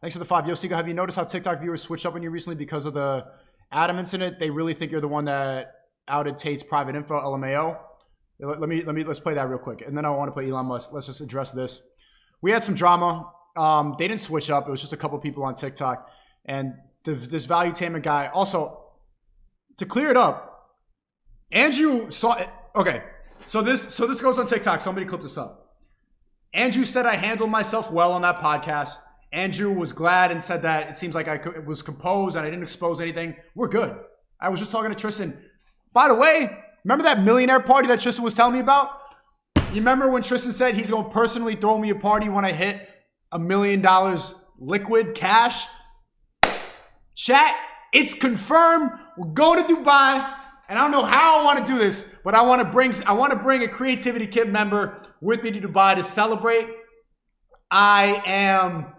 Thanks for the 5. Yo, SNEAKO, have you noticed how TikTok viewers switched up on you recently because of the Adam incident? They really think you're the one that outed Tate's private info, LMAO. Let's play that real quick. And then I want to play Elon Musk. Let's just address this. We had some drama. They didn't switch up. It was just a couple people on TikTok. And this Valuetainment guy, also, to clear it up, Andrew saw it. Okay, so this goes on TikTok. Somebody clip this up. Andrew said I handled myself well on that podcast. Andrew was glad and said that it seems like I was composed and I didn't expose anything. We're good. I was just talking to Tristan. By the way, remember that millionaire party that Tristan was telling me about? You remember when Tristan said he's going to personally throw me a party when I hit $1 million liquid cash? Chat, it's confirmed. We'll go to Dubai. And I don't know how I want to do this, but I want to bring a Creativity Kit member with me to Dubai to celebrate. I am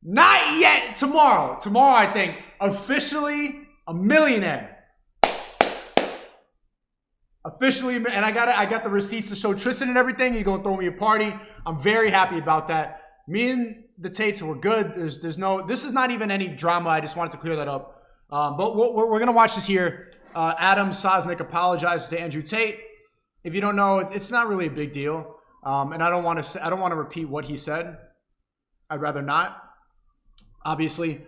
not yet tomorrow. Tomorrow, I think, officially a millionaire. Officially, and I got the receipts to show Tristan and everything. He's gonna throw me a party. I'm very happy about that. Me and the Tates were good. This is not even any drama. I just wanted to clear that up. But we're gonna watch this here. Adam Sosnick apologizes to Andrew Tate. If you don't know, it's not really a big deal. And I don't want to repeat what he said. I'd rather not, obviously.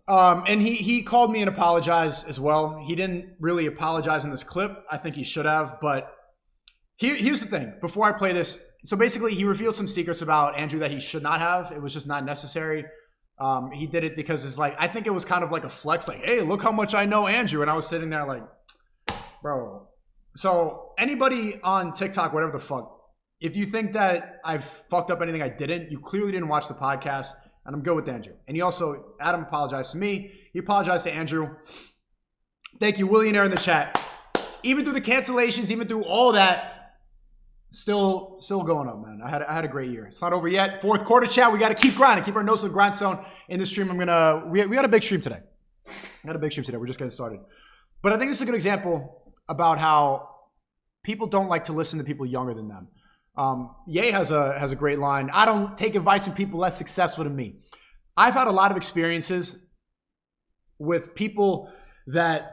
And he called me and apologized as well. He didn't really apologize in this clip. I think he should have. But here's the thing. Before I play this, so basically he revealed some secrets about Andrew that he should not have. It was just not necessary. He did it because it's like, I think it was kind of like a flex. Like, hey, look how much I know Andrew. And I was sitting there like, bro. So anybody on TikTok, whatever the fuck, if you think that I've fucked up anything I didn't, you clearly didn't watch the podcast. And I'm good with Andrew. And Adam apologized to me. He apologized to Andrew. Thank you, Willionaire in the chat. Even through the cancellations, even through all that, still going up, man. I had a great year. It's not over yet. Fourth quarter, chat. We got to keep grinding. Keep our nose to the grindstone. In the stream, we got a big stream today. We're just getting started. But I think this is a good example about how people don't like to listen to people younger than them. Ye has a great line. I don't take advice from people less successful than me. I've had a lot of experiences with people that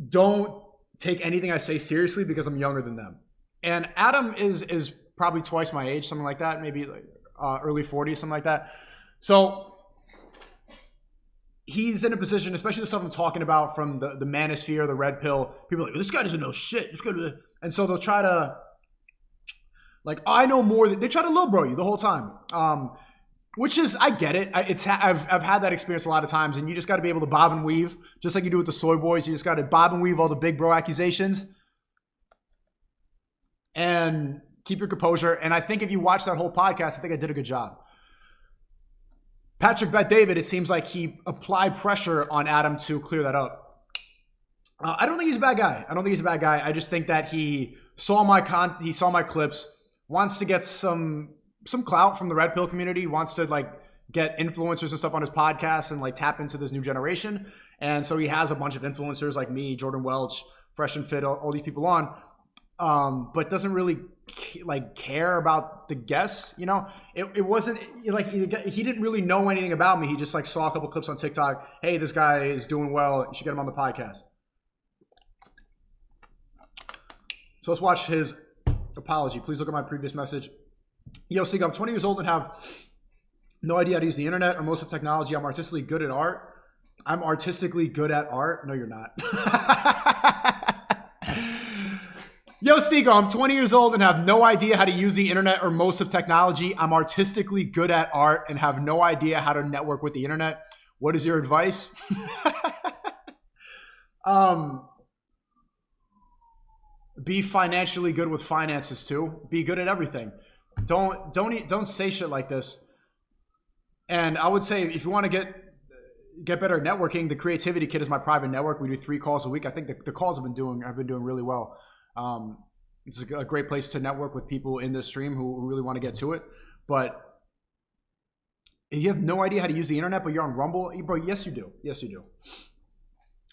don't take anything I say seriously because I'm younger than them. And Adam is probably twice my age, something like that, maybe like early 40s, something like that. So he's in a position, especially the stuff I'm talking about from the manosphere, the red pill. People are like, this guy doesn't know shit. And so they'll try to, like, I know more than, they try to lowbrow you the whole time. Which is, I get it. I've had that experience a lot of times, and you just got to be able to bob and weave, just like you do with the soy boys. You just got to bob and weave all the big bro accusations and keep your composure. And I think if you watch that whole podcast, I think I did a good job. Patrick Bet David, it seems like he applied pressure on Adam to clear that up. I don't think he's a bad guy. I just think that he saw my clips, wants to get some clout from the red pill community, wants to like get influencers and stuff on his podcast and like tap into this new generation. And so he has a bunch of influencers like me, Jordan Welch, Fresh and Fit, all these people on, but doesn't really like care about the guests. You know, it wasn't like he didn't really know anything about me. He just like saw a couple clips on TikTok. Hey, this guy is doing well. You should get him on the podcast. So let's watch his apology. Please look at my previous message. Yo, SNEAKO, I'm 20 years old and have no idea how to use the internet or most of technology. I'm artistically good at art. I'm artistically good at art. No, you're not. Yo, SNEAKO, I'm 20 years old and have no idea how to use the internet or most of technology. I'm artistically good at art and have no idea how to network with the internet. What is your advice? Be financially good with finances too. Be good at everything. Don't say shit like this. And I would say if you want to get better at networking, the Creativity Kit is my private network. We do 3 calls a week. I think the calls have been doing really well. It's a great place to network with people in this stream who really want to get to it. But if you have no idea how to use the internet, but you're on Rumble, bro, yes you do. Yes you do.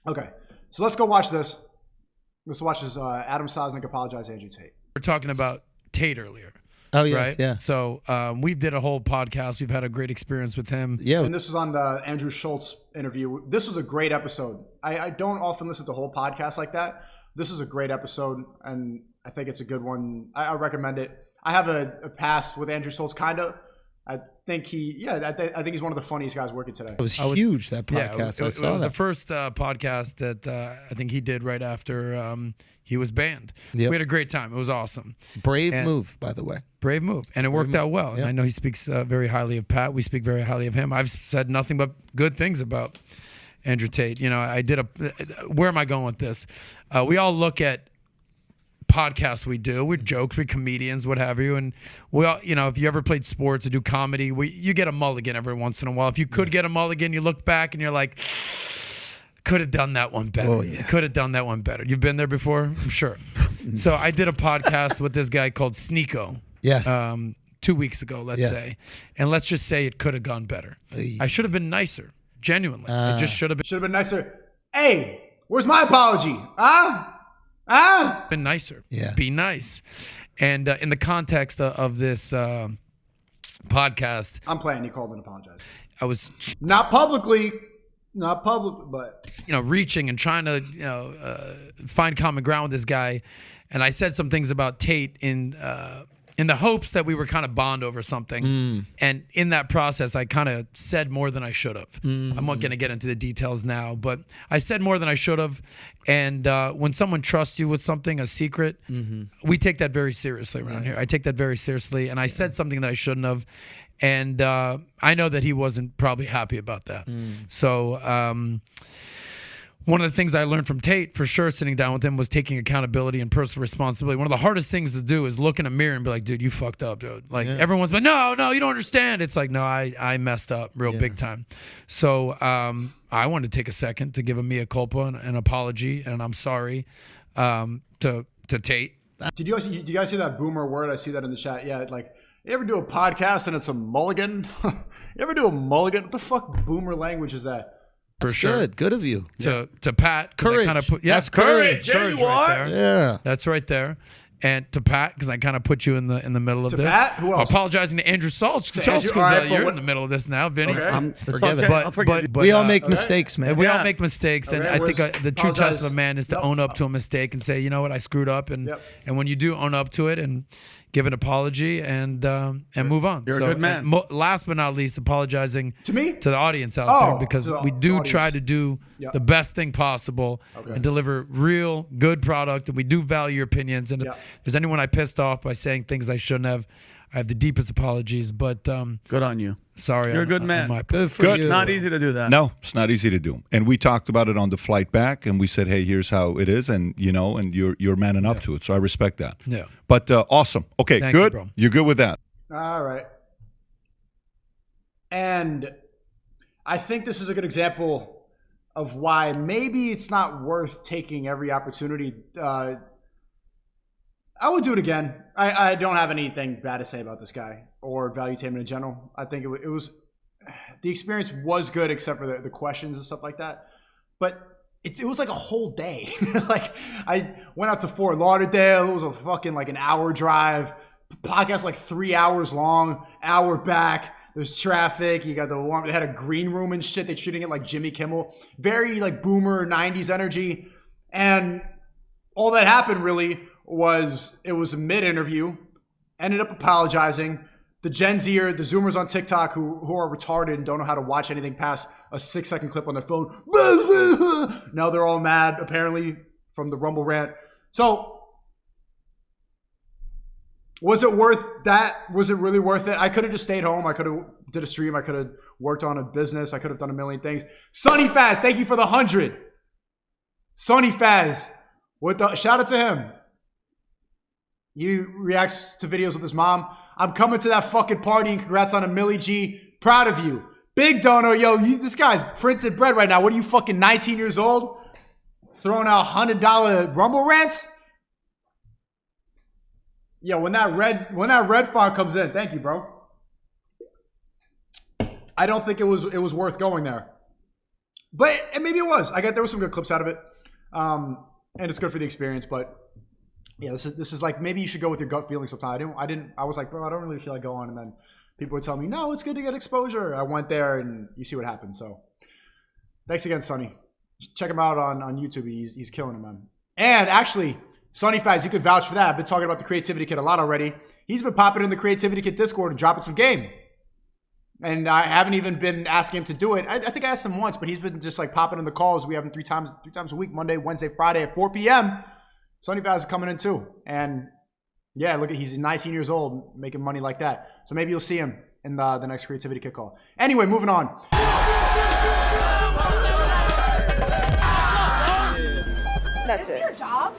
Okay, so let's go watch this. Let's watch this. Adam Sosnick apologize to Andrew Tate. We're talking about Tate earlier. Oh, yes, right? yeah. So we did a whole podcast. We've had a great experience with him. Yeah. And this was on the Andrew Schultz interview. This was a great episode. I don't often listen to the whole podcast like that. This is a great episode, and I think it's a good one. I recommend it. I have a past with Andrew Schultz, kind of. I think I think he's one of the funniest guys working today. It was huge, that podcast. It was the first podcast that I think he did right after he was banned. Yep. We had a great time. It was awesome. Brave move, by the way. Brave move. And it worked out well. Yep. And I know he speaks very highly of Pat. We speak very highly of him. I've said nothing but good things about Andrew Tate. You know, where am I going with this? We all look at podcasts we do. We're jokes, we're comedians, what have you. And we all, you know, if you ever played sports or do comedy, you get a mulligan every once in a while. If you could get a mulligan, you look back and you're like, could have done that one better. Oh, yeah. Could have done that one better. You've been there before? I'm sure. So I did a podcast with this guy called SNEAKO. Yes. 2 weeks ago, let's say. And let's just say it could have gone better. I should have been nicer. Genuinely. It just should have been. Should have been nicer. Hey, where's my apology? Been nicer. Yeah. Be nice. And in the context of this podcast, I'm playing. He called and apologized. I was Not publicly, but reaching and trying to find common ground with this guy, and I said some things about Tate in the hopes that we were kind of bond over something. And in that process, I kind of said more than I should have. I'm not going to get into the details now, but I said more than I should have. And when someone trusts you with something, a secret, we take that very seriously around here. I take that very seriously. And I said something that I shouldn't have. And I know that he wasn't probably happy about that. So one of the things I learned from Tate, for sure, sitting down with him, was taking accountability and personal responsibility. One of the hardest things to do is look in a mirror and be like, dude, you fucked up, dude. Like, everyone's like, no, you don't understand. It's like, no, I messed up real big time. So I wanted to take a second to give a mea culpa, an apology, and I'm sorry to Tate. Did you guys see that boomer word? I see that in the chat. Yeah, like, you ever do a podcast and it's a mulligan? You ever do a mulligan? What the fuck boomer language is that? That's good. Good of you. To Pat. Courage. That's courage. Courage There you right are. there. Yeah. That's right there. And to Pat, because I kind of put you in the middle of To this. Pat? Who else? Apologizing to Andrew Schultz because Andrew- all right, but you're what- in the middle of this now, Vinny. Okay. Forgive it. I'll forgive you. But We all make mistakes, man. we all make mistakes, and Okay, I think where's- the true test of a apologize. man is to Nope. own up to a mistake and say, you know what, I screwed up, and Yep. when you do own up to it and give an apology and move on. You're a good man. and last but not least, apologizing To me? to the audience out Oh, there, because to the we do audience. try to do Yep. the best thing possible and deliver real good product, and we do value your opinions. And Yep. if there's anyone I pissed off by saying things I shouldn't have, I have the deepest apologies. But Good on you. sorry, You're a on- good on man. my part. Good for Good. you. Not easy to do that. No, it's not easy to do. And we talked about it on the flight back, and we said, hey, here's how it is, and and you're manning up to it. So I respect that. Yeah. But awesome. Okay, Thank you, good. bro. You're good with that. All right. And I think this is a good example of why maybe it's not worth taking every opportunity. I would do it again. I don't have anything bad to say about this guy or Valuetainment in general. I think it was the experience was good, except for the questions and stuff like that. But it was like a whole day. Like, I went out to Fort Lauderdale. It was a fucking like an hour drive. Podcast like 3 hours long, hour back. There's traffic. You got the warm. They had a green room and shit. They're treating it like Jimmy Kimmel. Very like boomer 90s energy. And all that happened really was it was a mid-interview. Ended up apologizing. The Gen Zer, the Zoomers on TikTok who are retarded and don't know how to watch anything past a 6-second clip on their phone. Now they're all mad, apparently, from the Rumble rant. So, was it worth that? Was it really worth it? I could have just stayed home. I could have did a stream. I could have worked on a business. I could have done a million things. Sonny Faz, thank you for the 100. Sonny Faz, shout out to him. He reacts to videos with his mom. I'm coming to that fucking party, and congrats on a Millie G. Proud of you. Big Dono, yo, this guy's printed bread right now. What are you, fucking 19 years old? Throwing out $100 Rumble rants? Yo, when that red font comes in, thank you, bro. I don't think it was worth going there. But and maybe it was. There were some good clips out of it. And it's good for the experience, but yeah, this is like, maybe you should go with your gut feeling sometime. I was like, bro, I don't really feel like going. And then people would tell me, no, it's good to get exposure. I went there and you see what happened. So thanks again, Sonny. Check him out on YouTube. He's killing him, man. And actually, Sonny Faz, you could vouch for that. I've been talking about the Creativity Kit a lot already. He's been popping in the Creativity Kit Discord and dropping some game. And I haven't even been asking him to do it. I think I asked him once, but he's been just like popping in the calls. We have him three times a week, Monday, Wednesday, Friday at 4 p.m. Sonny Faz is coming in too. And yeah, look, he's 19 years old making money like that. So maybe you'll see him in the next Creativity Kit call. Anyway, moving on. That's it. Your job?